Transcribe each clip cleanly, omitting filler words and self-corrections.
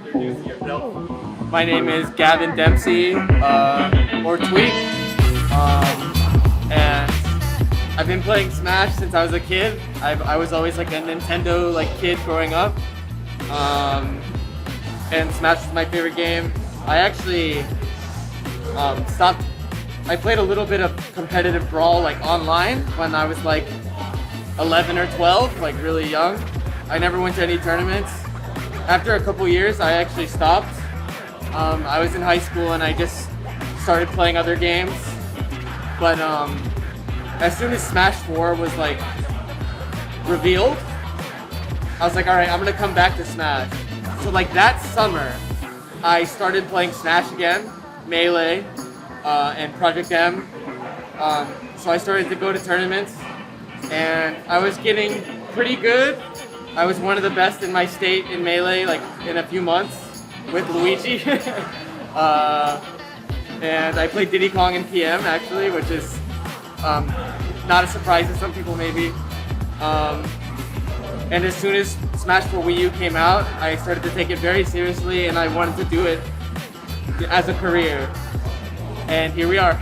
My name is Gavin Dempsey, or Tweak, and I've been playing Smash since I was a kid. I was always like a Nintendo kid growing up, and Smash was my favorite game. I actually stopped. I played a little bit of competitive Brawl online when I was 11 or 12, really young. I never went to any tournaments. After a couple years, I actually stopped. I was in high school and I just started playing other games. But as soon as Smash 4 was revealed, I was like, all right, I'm gonna come back to Smash. So that summer, I started playing Smash again, Melee, and Project M. So I started to go to tournaments, and I was getting pretty good. I was one of the best in my state in Melee, in a few months with Luigi. And I played Diddy Kong in PM actually, which is not a surprise to some people maybe. And as soon as Smash 4 Wii U came out, I started to take it very seriously, and I wanted to do it as a career. And here we are.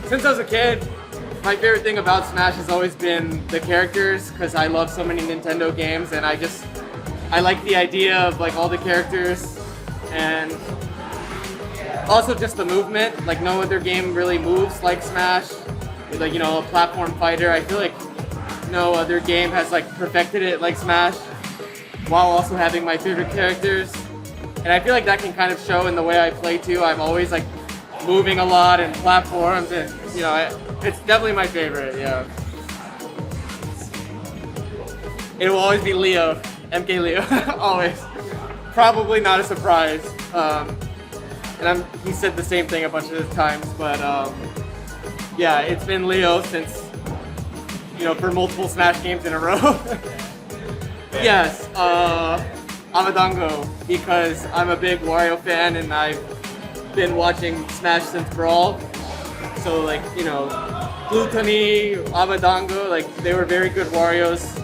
Since I was a kid, my favorite thing about Smash has always been the characters, because I love so many Nintendo games, and I like the idea of all the characters, and also just the movement. No other game really moves like Smash. With a platform fighter. I feel like no other game has perfected it like Smash, while also having my favorite characters. And I feel like that can kind of show in the way I play too. I'm always moving a lot and platforms, and it's definitely my favorite. Yeah. It will always be Leo, MK Leo, always. Probably not a surprise. And he said the same thing a bunch of times, but yeah, it's been Leo since for multiple Smash games in a row. Yes. Amadango, because I'm a big Wario fan and I've been watching Smash since Brawl. So Glutony, Amadango, they were very good Warios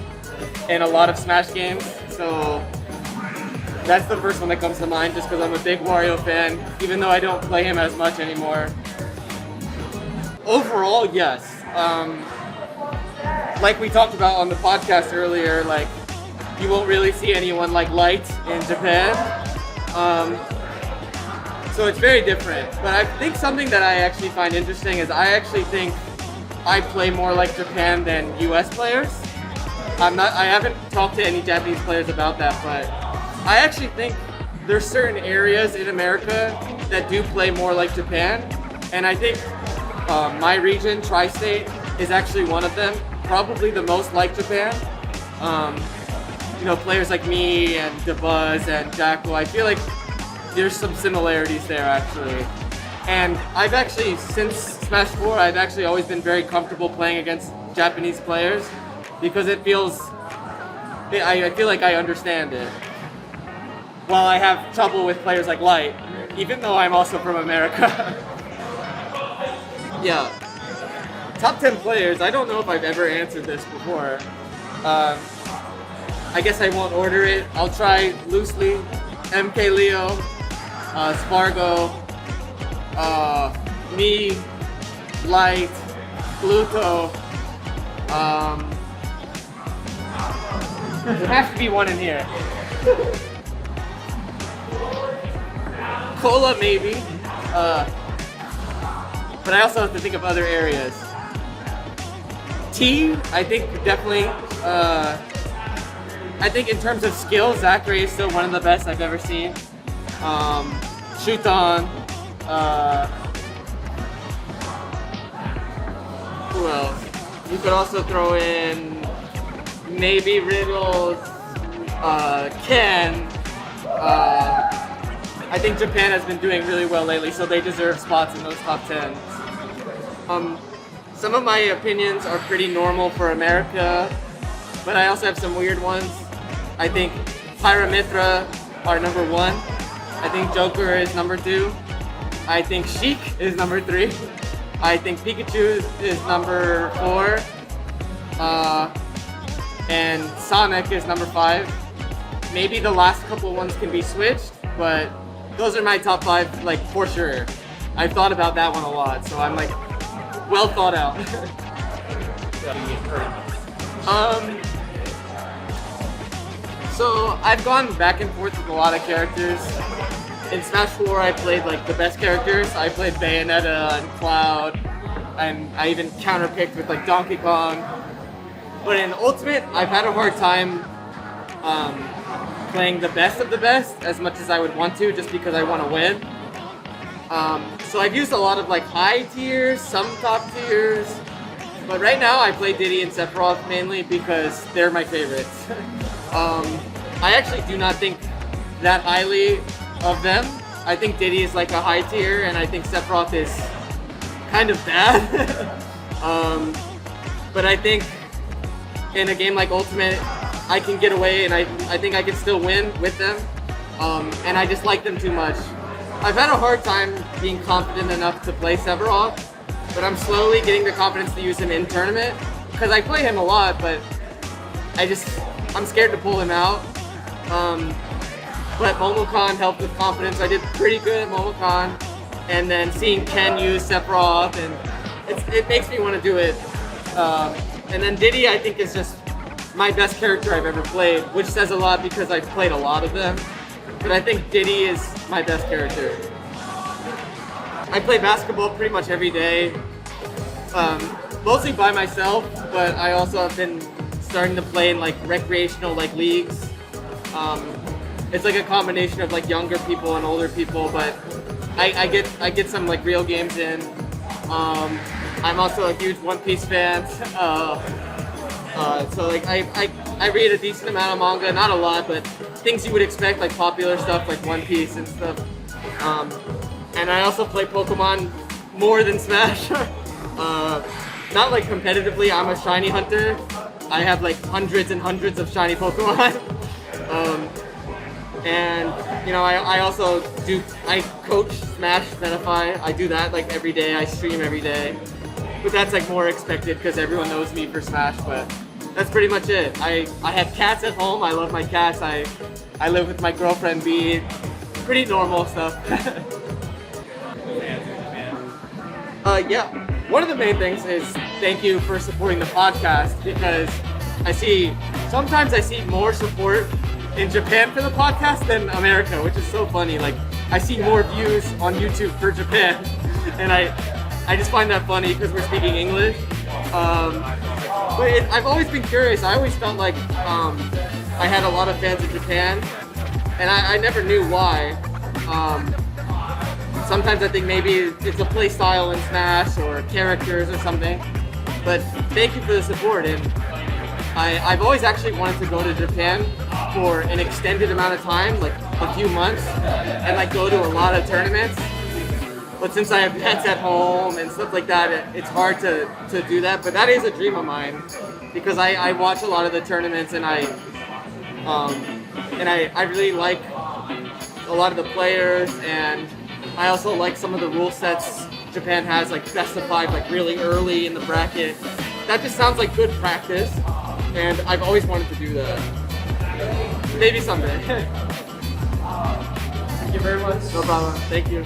in a lot of Smash games. So that's the first one that comes to mind, just because I'm a big Wario fan, even though I don't play him as much anymore. Overall, yes. Like we talked about on the podcast earlier, you won't really see anyone like Light in Japan. So it's very different. But I think something that I actually find interesting is I actually think I play more like Japan than US players. I haven't talked to any Japanese players about that, but I actually think there's certain areas in America that do play more like Japan. And I think my region, Tri-State, is actually one of them, probably the most like Japan. Players like me and DeBuzz and Jackal, I feel like there's some similarities there actually. And I've actually, since Smash 4, I've actually always been very comfortable playing against Japanese players because I feel like I understand it. While I have trouble with players like Light, even though I'm also from America. Yeah. Top 10 players, I don't know if I've ever answered this before. I guess I won't order it. I'll try loosely. MK Leo, Spargo, me, Light, Pluto. There has to be one in here. Cola maybe. But I also have to think of other areas. T, I think definitely. I think in terms of skill, Zachary is still one of the best I've ever seen. Shuton. Who else? You could also throw in maybe Riddles, Ken. I think Japan has been doing really well lately, so they deserve spots in those top 10s. Some of my opinions are pretty normal for America, but I also have some weird ones. I think Pyramithra are number 1. I think Joker is number 2. I think Sheik is number 3. I think Pikachu is number 4. And Sonic is number 5. maybe the last couple ones can be switched, but those are my top 5, like, for sure. I've thought about that one a lot, so I'm like, well thought out. So I've gone back and forth with a lot of characters. In Smash 4, I played like the best characters. I played Bayonetta and Cloud, and I even counterpicked with like Donkey Kong. But in Ultimate, I've had a hard time playing the best of the best as much as I would want to, just because I want to win. So I've used a lot of like high tiers, some top tiers, but right now I play Diddy and Sephiroth mainly because they're my favorites. I actually do not think that highly of them. I think Diddy is like a high tier, and I think Sephiroth is kind of bad. But I think in a game like Ultimate, I can get away, and I think I can still win with them. And I just like them too much. I've had a hard time being confident enough to play Sephiroth, but I'm slowly getting the confidence to use him in tournament, because I play him a lot, but I'm scared to pull him out. But Momocon helped with confidence. I did pretty good at Momocon, and then seeing Ken use Sephiroth, and it makes me want to do it. And then Diddy, I think, is just my best character I've ever played, which says a lot because I've played a lot of them. But I think Diddy is my best character. I play basketball pretty much every day, mostly by myself, but I also have been starting to play in like recreational like leagues. It's like a combination of like younger people and older people, but I get some like real games in. I'm also a huge One Piece fan, so like I read a decent amount of manga, not a lot, but things you would expect, like popular stuff like One Piece and stuff. And I also play Pokemon more than Smash. Not like competitively, I'm a shiny hunter. I have like hundreds and hundreds of shiny Pokemon. And you know, I also I coach Smash Metafy. I do that like every day. I stream every day, but that's like more expected because everyone knows me for Smash. But that's pretty much it. I have cats at home. I love my cats. I live with my girlfriend B. Pretty normal stuff. Yeah. One of the main things is thank you for supporting the podcast, because sometimes I see more support in Japan for the podcast than America, which is so funny. Like, I see more views on YouTube for Japan, and I just find that funny because we're speaking English. But I've always been curious. I always felt like I had a lot of fans in Japan, and I never knew why. Sometimes I think maybe it's a play style in Smash or characters or something. But thank you for the support, and I've always actually wanted to go to Japan for an extended amount of time, like a few months, and like go to a lot of tournaments. But since I have pets at home and stuff like that, it's hard to do that. But that is a dream of mine, because I watch a lot of the tournaments, and I really like a lot of the players, and I also like some of the rule sets Japan has, like best of 5, like really early in the bracket. That just sounds like good practice, and I've always wanted to do that. Maybe someday. Thank you very much. No problem. Thank you.